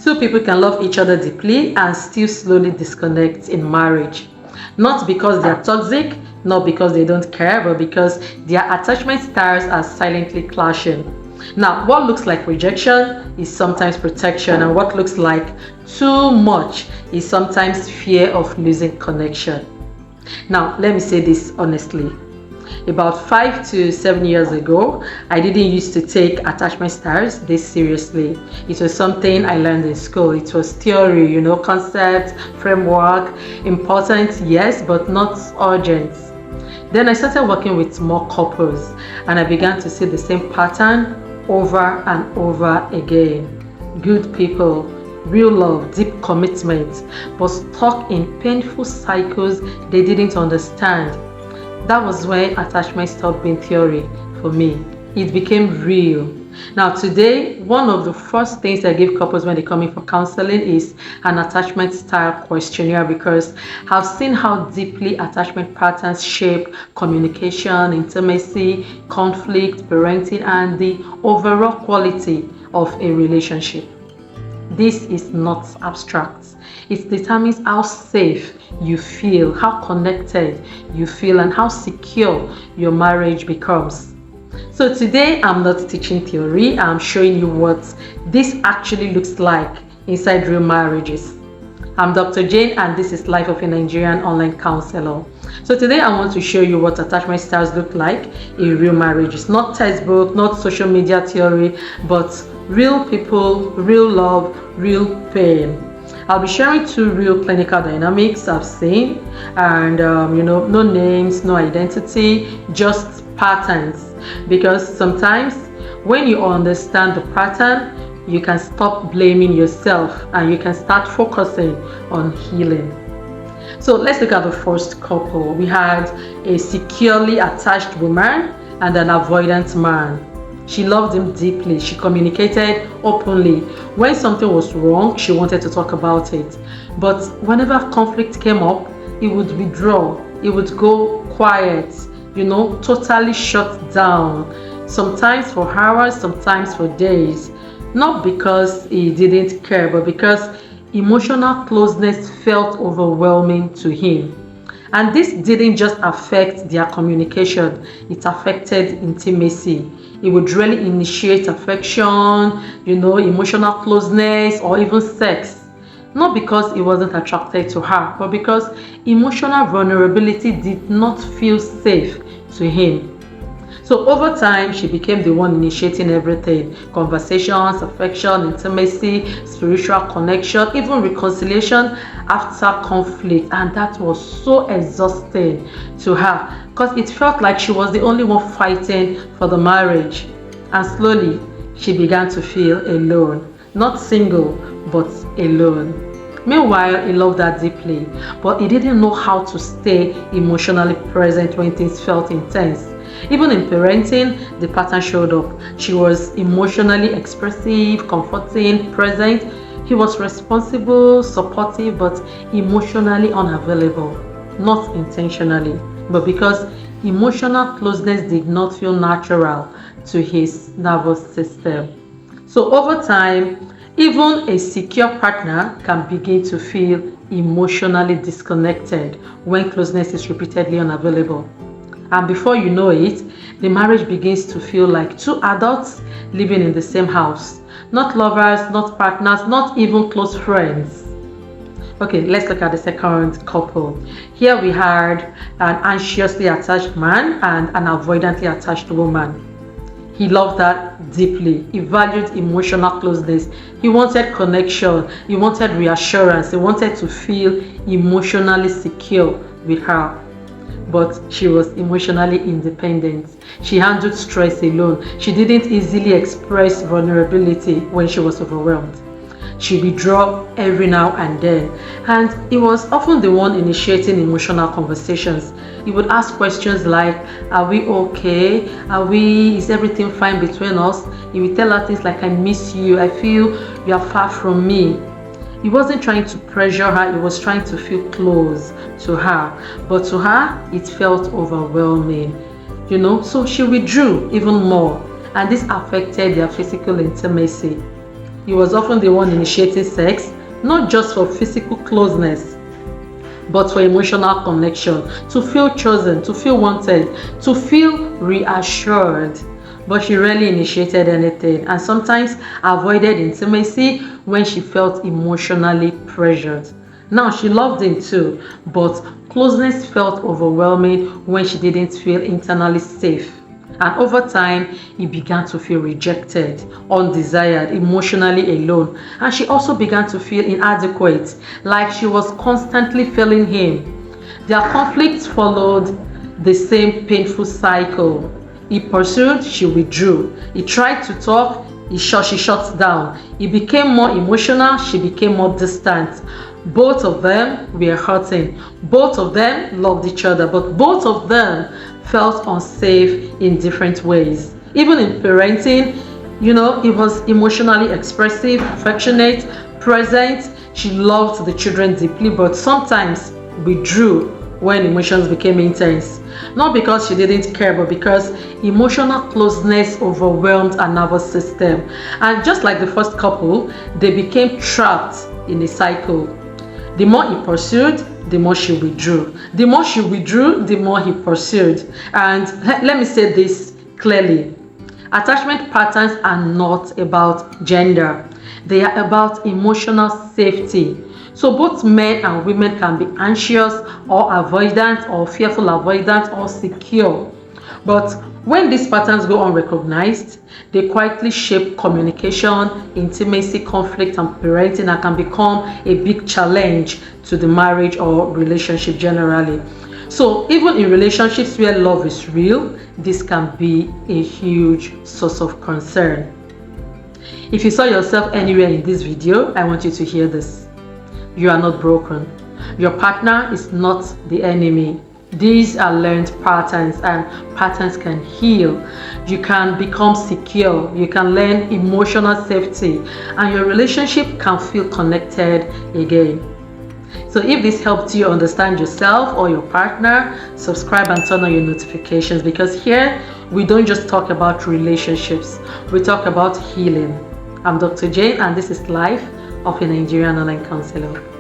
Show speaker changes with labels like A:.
A: Two people can love each other deeply and still slowly disconnect in marriage. Not because they are toxic, not because they don't care, but because their attachment styles are silently clashing. Now, what looks like rejection is sometimes protection, and what looks like too much is sometimes fear of losing connection. Now, let me say this honestly. About 5 to 7 years ago, I didn't used to take attachment styles this seriously. It was something I learned in school. It was theory, concept, framework, important, yes, but not urgent. Then I started working with more couples and I began to see the same pattern over and over again. Good people, real love, deep commitment, but stuck in painful cycles they didn't understand. That was when attachment stopped being theory for me. It became real. Now today, one of the first things I give couples when they come in for counseling is an attachment style questionnaire, because I've seen how deeply attachment patterns shape communication, intimacy, conflict, parenting, and the overall quality of a relationship. This is not abstract. It determines how safe you feel, how connected you feel, and how secure your marriage becomes. So today I'm not teaching theory, I'm showing you what this actually looks like inside real marriages. I'm Dr. Jane and this is Life of a Nigerian Online Counselor. So today I want to show you what attachment styles look like in real marriages. Not textbook, not social media theory, but real people, real love, real pain. I'll be sharing two real clinical dynamics I've seen, and no names, no identity, just patterns. Because sometimes when you understand the pattern, you can stop blaming yourself and you can start focusing on healing. So let's look at the first couple. We had a securely attached woman and an avoidant man. She loved him deeply. She communicated openly. When something was wrong, she wanted to talk about it. But whenever conflict came up, he would withdraw. He would go quiet, totally shut down. Sometimes for hours, sometimes for days. Not because he didn't care, but because emotional closeness felt overwhelming to him. And this didn't just affect their communication, it affected intimacy. It would really initiate affection, emotional closeness, or even sex. Not because he wasn't attracted to her, but because emotional vulnerability did not feel safe to him. So over time, she became the one initiating everything: conversations, affection, intimacy, spiritual connection, even reconciliation after conflict. And that was so exhausting to her because it felt like she was the only one fighting for the marriage. And slowly, she began to feel alone. Not single, but alone. Meanwhile, he loved her deeply, but he didn't know how to stay emotionally present when things felt intense. Even in parenting, the pattern showed up. She was emotionally expressive, comforting, present. He was responsible, supportive, but emotionally unavailable. Not intentionally, but because emotional closeness did not feel natural to his nervous system. So over time, even a secure partner can begin to feel emotionally disconnected when closeness is repeatedly unavailable. And before you know it, the marriage begins to feel like two adults living in the same house. Not lovers, not partners, not even close friends. Okay, let's look at the second couple. Here we had an anxiously attached man and an avoidantly attached woman. He loved her deeply. He valued emotional closeness. He wanted connection. He wanted reassurance. He wanted to feel emotionally secure with her. But she was emotionally independent. She handled stress alone. She didn't easily express vulnerability when she was overwhelmed. She withdrew every now and then, and he was often the one initiating emotional conversations. He would ask questions like, are we okay? Is everything fine between us? He would tell her things like, I miss you, I feel you are far from me. He wasn't trying to pressure her, he was trying to feel close to her. But to her, it felt overwhelming. So she withdrew even more, and this affected their physical intimacy. he was often the one initiating sex, not just for physical closeness, but for emotional connection, to feel chosen, to feel wanted, to feel reassured. But she rarely initiated anything and sometimes avoided intimacy when she felt emotionally pressured. Now, she loved him too, but closeness felt overwhelming when she didn't feel internally safe. And over time, he began to feel rejected, undesired, emotionally alone. And she also began to feel inadequate, like she was constantly failing him. Their conflicts followed the same painful cycle. He pursued, she withdrew. He tried to talk, she shut down. He became more emotional, she became more distant. Both of them were hurting. Both of them loved each other, but both of them felt unsafe in different ways. Even in parenting, he was emotionally expressive, affectionate, present. She loved the children deeply, but sometimes withdrew when emotions became intense. Not because she didn't care, but because emotional closeness overwhelmed her nervous system. And just like the first couple, they became trapped in a cycle. The more he pursued, the more she withdrew. The more she withdrew, the more he pursued. And let me say this clearly. Attachment patterns are not about gender. They are about emotional safety. So both men and women can be anxious or avoidant or fearful avoidant or secure. But when these patterns go unrecognized, they quietly shape communication, intimacy, conflict, and parenting, and can become a big challenge to the marriage or relationship generally. So even in relationships where love is real, this can be a huge source of concern. If you saw yourself anywhere in this video, I want you to hear this. You are not broken. Your partner is not the enemy. These are learned patterns, and patterns can heal. You can become secure. You can learn emotional safety, and your relationship can feel connected again. So if this helped you understand yourself or your partner, subscribe and turn on your notifications, because here we don't just talk about relationships, we talk about healing. I'm Dr. Jane, and this is Life of a Nigerian Online Counselor.